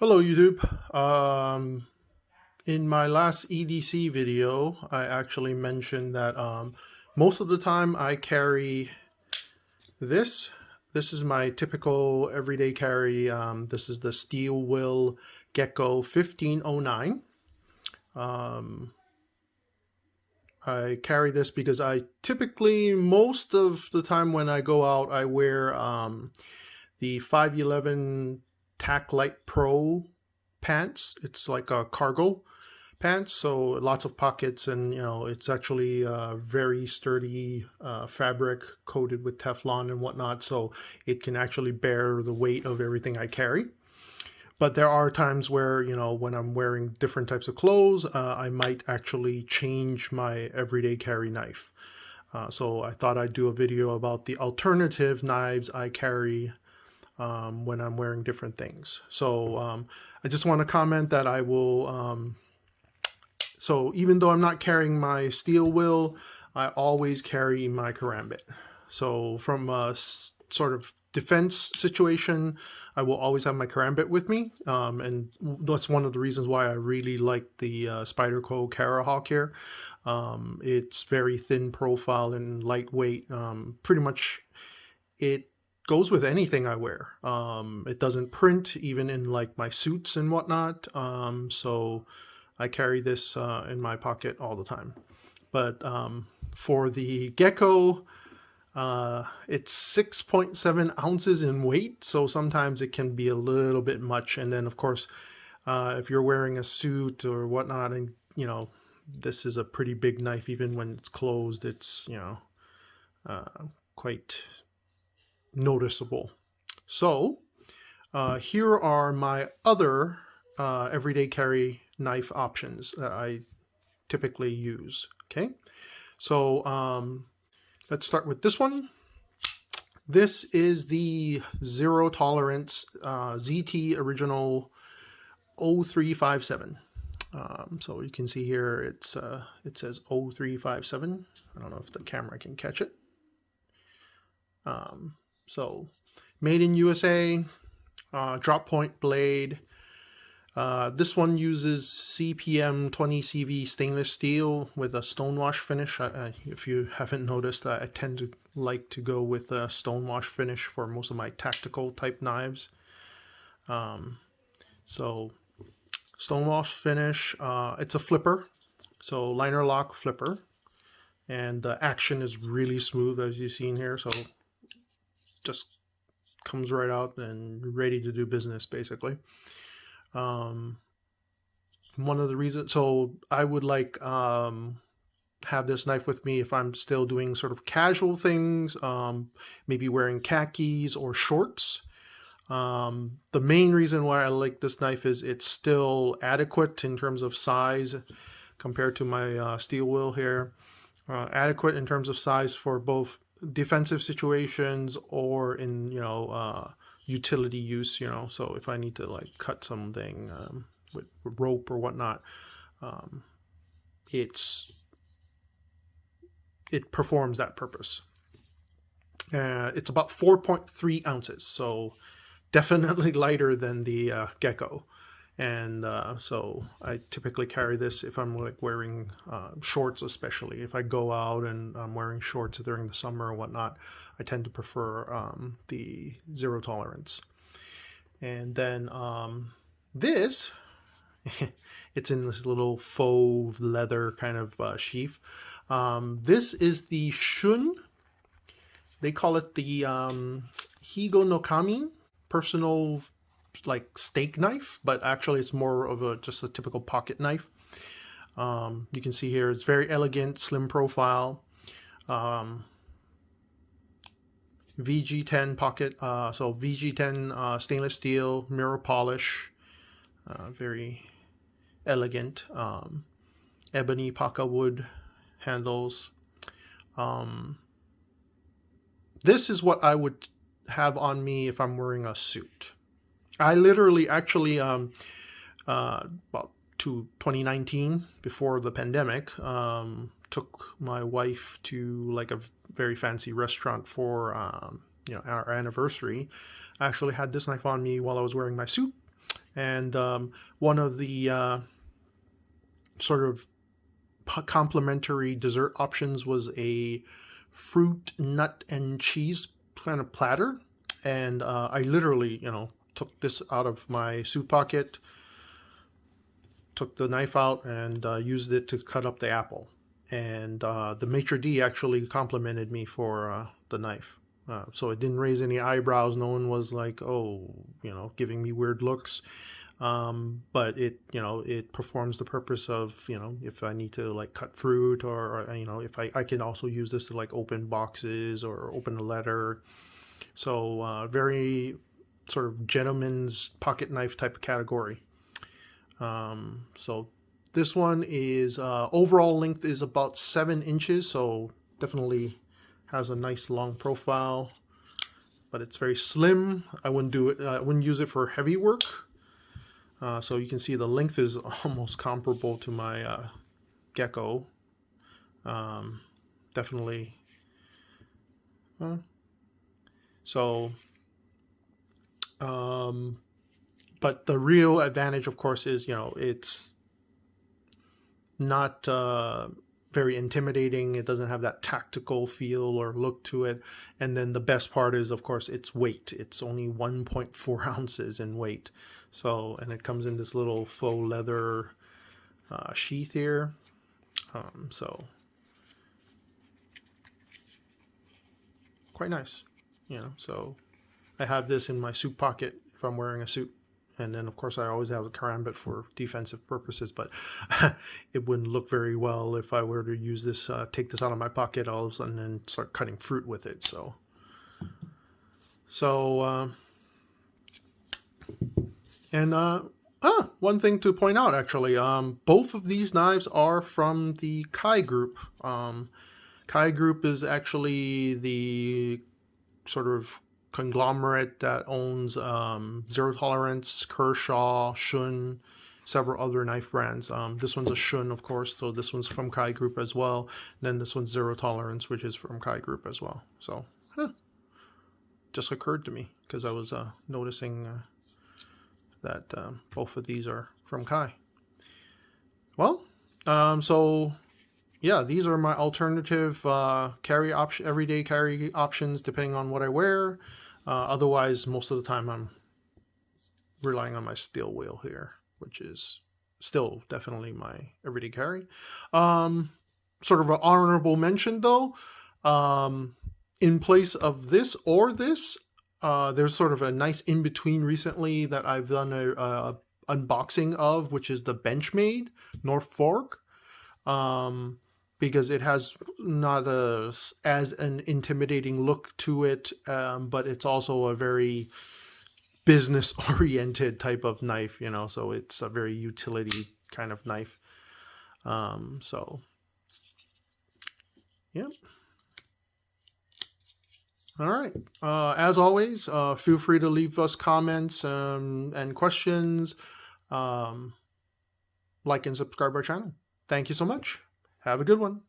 Hello YouTube. In my last EDC video, I actually mentioned that most of the time I carry this. This is my typical everyday carry. This is the Steel Will Gekko 1509. I carry this because I typically, most of the time when I go out, I wear the 511 Tac Light Pro pants. It's like a cargo pants, so lots of pockets, and it's actually very sturdy fabric coated with Teflon and whatnot, so it can actually bear the weight of everything I carry. But there are times where, when I'm wearing different types of clothes, I might actually change my everyday carry knife. So I thought I'd do a video about the alternative knives I carry when I'm wearing different things. So I just want to comment that I will, so even though I'm not carrying my steel will, I always carry my karambit. So from a sort of defense situation, I will always have my karambit with me. And that's one of the reasons why I really like the Spyderco Carahawk here. It's very thin profile and lightweight. Pretty much it goes with anything I wear. It doesn't print even in like my suits and whatnot. So I carry this in my pocket all the time. But for the Gekko, it's 6.7 ounces in weight, so sometimes it can be a little bit much. And then of course, if you're wearing a suit or whatnot, and this is a pretty big knife, even when it's closed, it's quite noticeable. So here are my other everyday carry knife options that I typically use. Okay, so let's start with this one. This is the Zero Tolerance ZT Original 0357. So you can see here it says 0357. I don't know if the camera can catch it. So made in USA, drop point blade. This one uses CPM 20CV stainless steel with a stonewash finish. If you haven't noticed, I tend to like to go with a stonewash finish for most of my tactical type knives. So stonewash finish, it's a flipper, so liner lock flipper, and the action is really smooth as you've seen here, so just comes right out and ready to do business basically. One of the reasons, so I would like have this knife with me if I'm still doing sort of casual things, maybe wearing khakis or shorts. The main reason why I like this knife is it's still adequate in terms of size compared to my steel will here. Adequate in terms of size for both defensive situations or in utility use. So if I need to like cut something with rope or whatnot, it performs that purpose. It's about 4.3 ounces, so definitely lighter than the Gekko. And so I typically carry this if I'm like wearing shorts, especially if I go out and I'm wearing shorts during the summer or whatnot. I tend to prefer the Zero Tolerance. And then this, it's in this little faux leather kind of sheath. This is the Shun. They call it the Higo no Kami personal like steak knife, but actually it's more of just a typical pocket knife. You can see here it's very elegant, slim profile. VG10 pocket, so VG10 stainless steel, mirror polish, very elegant. Ebony paca wood handles. This is what I would have on me if I'm wearing a suit. I literally actually about 2019, before the pandemic, took my wife to like a very fancy restaurant for our anniversary. I actually had this knife on me while I was wearing my suit, And one of the sort of complimentary dessert options was a fruit, nut, and cheese kind of platter. And I literally, took this out of my suit pocket, took the knife out, and used it to cut up the apple. And the maitre d' actually complimented me for the knife. So it didn't raise any eyebrows. No one was like, oh, giving me weird looks. But it performs the purpose of, if I need to like cut fruit, or if I can also use this to like open boxes or open a letter. So very sort of gentleman's pocket knife type of category. So this one is overall length is about 7 inches, so definitely has a nice long profile, but it's very slim. I wouldn't do it. I wouldn't use it for heavy work. So you can see the length is almost comparable to my Gekko. Definitely. So, but the real advantage, of course, is, it's not very intimidating. It doesn't have that tactical feel or look to it. And then the best part is, of course, its weight. It's only 1.4 ounces in weight. So, and it comes in this little faux leather sheath here. So quite nice, so I have this in my suit pocket if I'm wearing a suit. And then, of course, I always have a karambit for defensive purposes, but it wouldn't look very well if I were to use this, take this out of my pocket all of a sudden and start cutting fruit with it. One thing to point out, actually, both of these knives are from the Kai Group. Kai Group is actually the sort of conglomerate that owns Zero Tolerance, Kershaw, Shun, several other knife brands. This one's a Shun, of course, so this one's from Kai Group as well. And then this one's Zero Tolerance, which is from Kai Group as well. So, just occurred to me because I was noticing that both of these are from Kai. Well, so yeah, these are my alternative everyday carry options depending on what I wear. Otherwise, most of the time I'm relying on my steel wheel here, which is still definitely my everyday carry. Sort of an honorable mention though, in place of this or this, there's sort of a nice in-between recently that I've done a unboxing of, which is the Benchmade North Fork. Because it has not as an intimidating look to it, but it's also a very business-oriented type of knife, so it's a very utility kind of knife. So, yeah. All right. As always, feel free to leave us comments and questions. Like and subscribe our channel. Thank you so much. Have a good one.